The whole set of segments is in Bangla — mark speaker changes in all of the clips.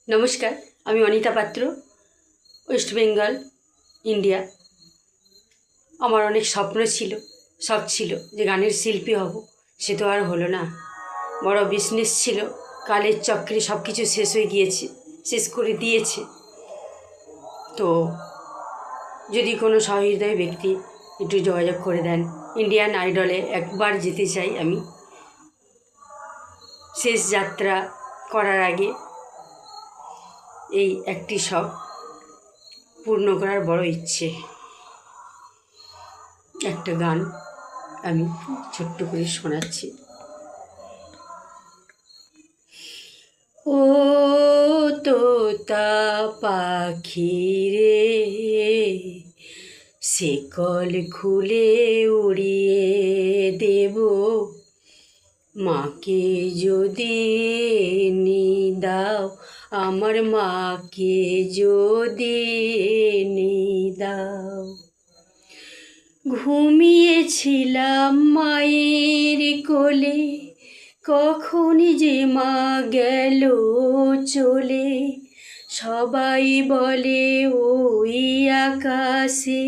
Speaker 1: নমস্কার, আমি অনিতা পাত্র, ওয়েস্ট বেঙ্গল, ইন্ডিয়া। আমার অনেক স্বপ্ন ছিল, শখ ছিল যে গানের শিল্পী হব। সে তো আর হলো না। বড় বিজনেস ছিল, কালের চক্রে সব কিছু শেষ হয়ে গিয়েছে, শেষ করে দিয়েছে। তো যদি কোনো সহৃদয় ব্যক্তি একটু যোগাযোগ করে দেন, ইন্ডিয়ান আইডলে একবার যেতে চাই আমি। শেষ যাত্রা করার আগে এই একটি শখ পূর্ণ করার বড় ইচ্ছে। একটা গান আমি ছোট্ট করে শোনাচ্ছি। ও তোতা পাখি রে, শিকল খুলে উড়িয়ে দেব, মাকে যদি এনে দাও, আমার মাকে যদি এনে দাও। ঘুমিয়েছিলাম মায়ের কোলে, কখন যে মা গেল চলে। সবাই বলে ওই আকাশে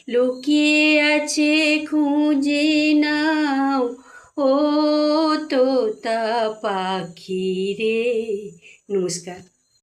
Speaker 1: লুকিয়ে আছে, খুঁজে নাও। ও তোতা পাখি রে। নমস্কার।